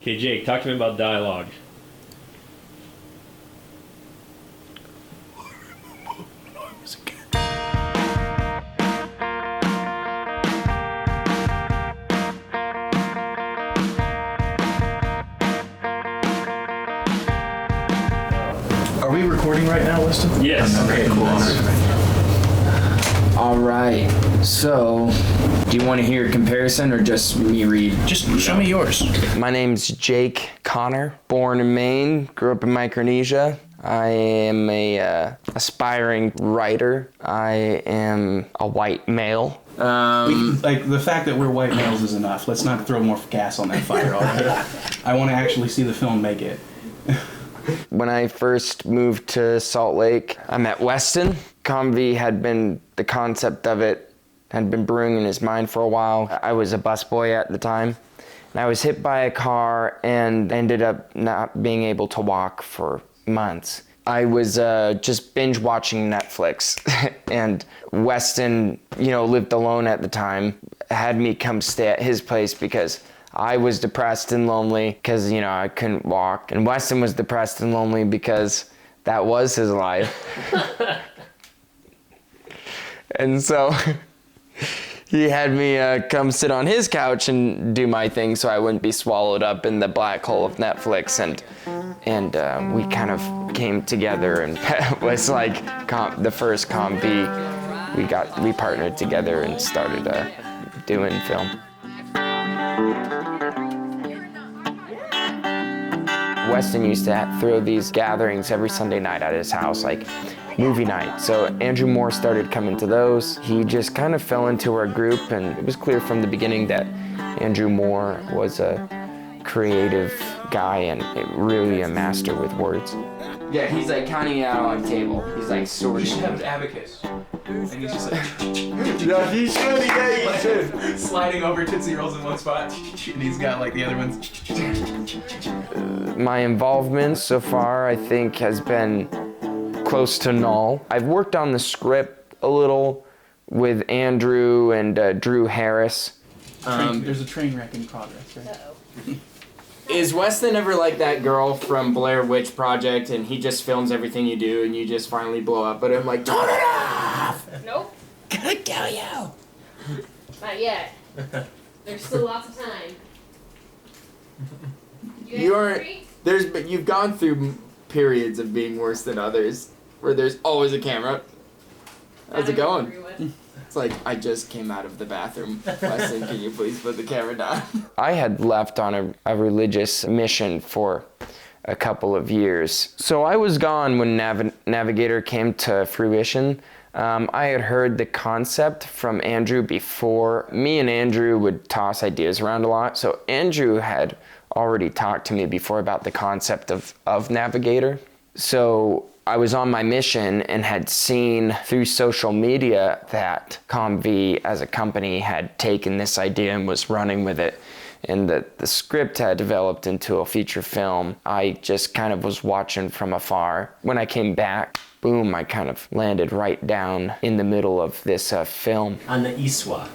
Okay, Jake, talk to me about dialogue. Are we recording right now, Weston? Yes. Okay, cool. All right. So, do you want to hear a comparison or just me read? Just show me yours. My name's Jake Connor, born in Maine, grew up in Micronesia. I am a aspiring writer. I am a white male. Like, the fact that we're white males is enough. Let's not throw more gas on that fire, all right? I want to actually see the film make it. When I first moved to Salt Lake, I met Weston. COMV had been, the concept of it had been brewing in his mind for a while. I was a busboy at the time, and I was hit by a car and ended up not being able to walk for months. I was just binge watching Netflix, and Weston, lived alone at the time, had me come stay at his place because I was depressed and lonely because, I couldn't walk. And Weston was depressed and lonely because that was his life. And so he had me come sit on his couch and do my thing so I wouldn't be swallowed up in the black hole of Netflix. And we kind of came together, and it was like the first COMV. We partnered together and started doing film. Weston used to throw these gatherings every Sunday night at his house, like movie night. So Andrew Moore started coming to those. He just kind of fell into our group, and it was clear from the beginning that Andrew Moore was a creative guy and really a master with words. Yeah, he's like counting it out on the table. He's like sorting. You should have an abacus. And he's just like... Yeah, he should, he should. Sliding over Tootsie Rolls in one spot, and he's got like the other ones. My involvement so far, I think, has been close to null. I've worked on the script a little with Andrew and Drew Harris. There's a train wreck in progress, right? Uh-oh. Is Weston ever like that girl from Blair Witch Project and he just films everything you do and you just finally blow up at him like, turn it off! Nope. Gonna kill you! Not yet. There's still lots of time. You've gone through periods of being worse than others where there's always a camera. How's it going? It's like, I just came out of the bathroom. Weston, can you please put the camera down? I had left on a religious mission for a couple of years. So I was gone when Navigator came to fruition. I had heard the concept from Andrew before. Me and Andrew would toss ideas around a lot. So Andrew had already talked to me before about the concept of Navigator. So I was on my mission and had seen through social media that COMV as a company had taken this idea and was running with it, and that the script had developed into a feature film. I just kind of was watching from afar. When I came back, boom, I kind of landed right down in the middle of this film. Anaïswa.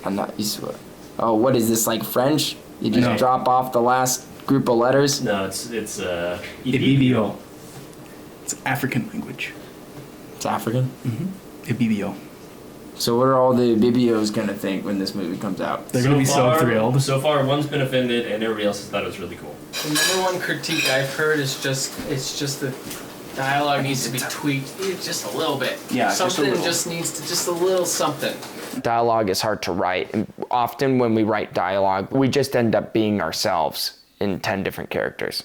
Anaïswa. Oh, what is this, like French? You just drop off the last group of letters? No, it's Ibibio. It's African language. It's African? Mm-hmm. Ibibio. So what are all the Bibios gonna think when this movie comes out? They're gonna be so thrilled. So far, one's been offended, and everybody else has thought it was really cool. The number one critique I've heard is just the dialogue needs to be tweaked just a little bit. Yeah, something just needs to just a little something. Dialogue is hard to write, and often when we write dialogue, we just end up being ourselves in 10 different characters.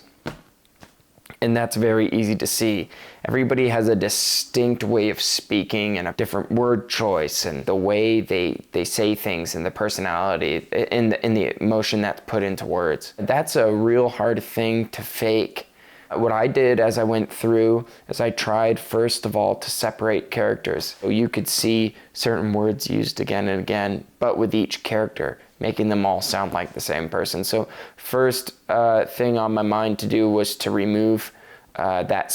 And that's very easy to see. Everybody has a distinct way of speaking and a different word choice and the way they say things and the personality and the emotion that's put into words. That's a real hard thing to fake. What I did as I went through is I tried first of all to separate characters. So you could see certain words used again and again, but with each character, making them all sound like the same person. So first thing on my mind to do was to remove those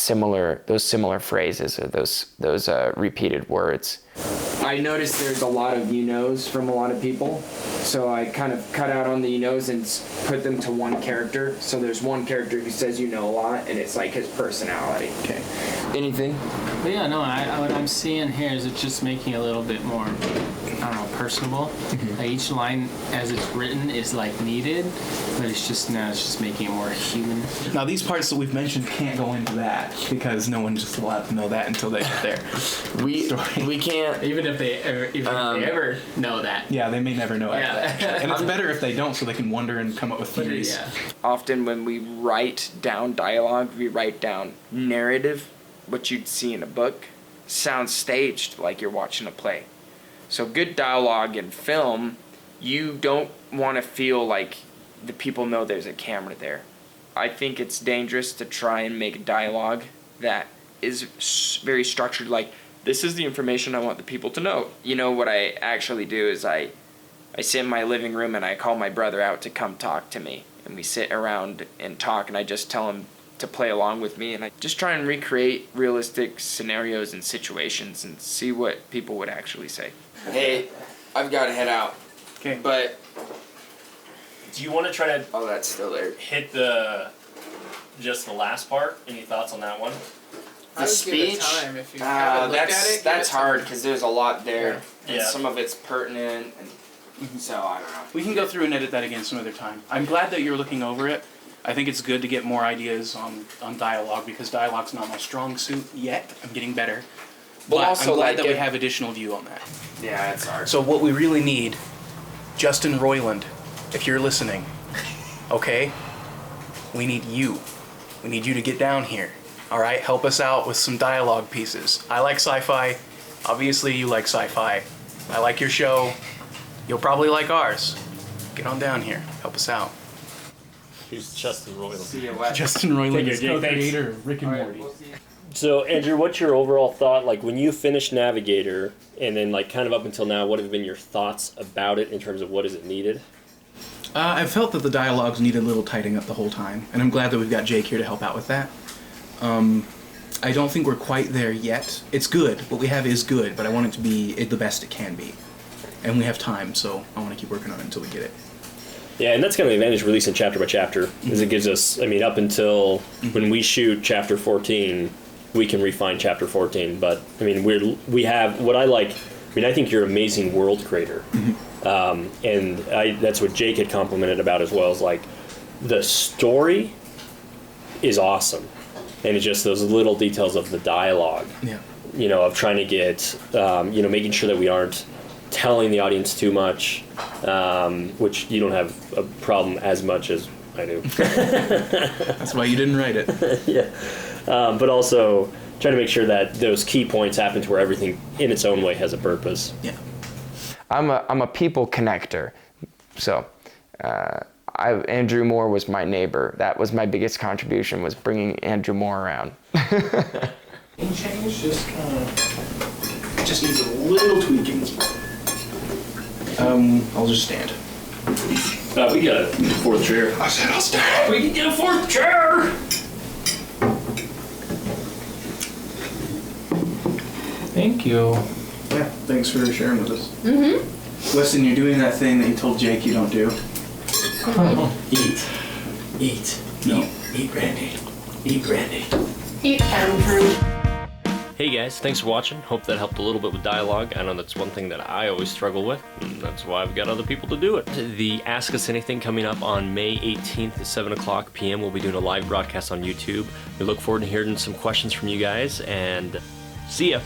similar phrases or those repeated words. I noticed there's a lot of you knows from a lot of people, so I kind of cut out on the you knows and put them to one character. So there's one character who says you know a lot, and it's like his personality. Okay. Anything? But yeah, no, what I'm seeing here is it's just making it a little bit more, I don't know, personable. Like each line as it's written is like needed, but it's just making it more human. Now these parts that we've mentioned can't go into that because no one's just allowed to know that until they get there. We can't. Even if they ever know that. Yeah, they may never know Yeah. it. And it's better if they don't, so they can wonder and come up with theories. Yeah. Often when we write down dialogue, we write down narrative, what you'd see in a book, sounds staged like you're watching a play. So good dialogue in film, you don't want to feel like the people know there's a camera there. I think it's dangerous to try and make dialogue that is very structured, like, this is the information I want the people to know. You know, what I actually do is I sit in my living room and I call my brother out to come talk to me. And we sit around and talk, and I just tell him to play along with me, and I just try and recreate realistic scenarios and situations and see what people would actually say. Hey, I've got to head out. Okay. But Do you want to try to oh, that's still there. hit just the last part? Any thoughts on that one? The speech. That's hard because there's a lot there, and Yeah. some of it's pertinent, and so I don't know. We can go through and edit that again some other time. I'm glad that you're looking over it. I think it's good to get more ideas on dialogue because dialogue's not my strong suit yet. I'm getting better. But But also, I'm glad like, that we have additional view on that. Yeah, it's hard. So what we really need, Justin Roiland, if you're listening, okay? We need you. We need you to get down here. All right, help us out with some dialogue pieces. I like sci-fi. Obviously, you like sci-fi. I like your show. You'll probably like ours. Get on down here. Help us out. Who's Justin Roiland? See you later. Justin Roiland Take is care, Jake. co-creator of Rick and Morty. So, Andrew, what's your overall thought? Like, when you finished Navigator, and then, like, kind of up until now, what have been your thoughts about it in terms of what is it needed? I felt that the dialogues needed a little tightening up the whole time, and I'm glad that we've got Jake here to help out with that. I don't think we're quite there yet. It's good. What we have is good, but I want it to be the best it can be. And we have time, so I want to keep working on it until we get it. Yeah, and that's kind of the advantage of releasing chapter by chapter, is it gives us, I mean, up until when we shoot chapter 14, we can refine chapter 14. But, I mean, we have, what I like, I mean, I think you're an amazing world creator. And that's what Jake had complimented about as well, is like, the story is awesome. And it's just those little details of the dialogue, Yeah. you know, of trying to get, you know, making sure that we aren't telling the audience too much, which you don't have a problem as much as I do. That's why you didn't write it. Yeah. But also trying to make sure that those key points happen to where everything in its own way has a purpose. Yeah. I'm a people connector, so Andrew Moore was my neighbor. That was my biggest contribution, was bringing Andrew Moore around. Change just kind of just needs a little tweaking. I'll just stand. We got a fourth chair. I said I'll stand. We can get a fourth chair! Thank you. Yeah, thanks for sharing with us. Mm-hmm. Listen, you're doing that thing that you told Jake you don't do. Eat. No. Eat Randy. Eat Randy. Eat COMVcrew. Hey guys, thanks for watching. Hope that helped a little bit with dialogue. I know that's one thing that I always struggle with, and that's why I've got other people to do it. The Ask Us Anything coming up on May 18th at 7 o'clock p.m. We'll be doing a live broadcast on YouTube. We look forward to hearing some questions from you guys, and see ya.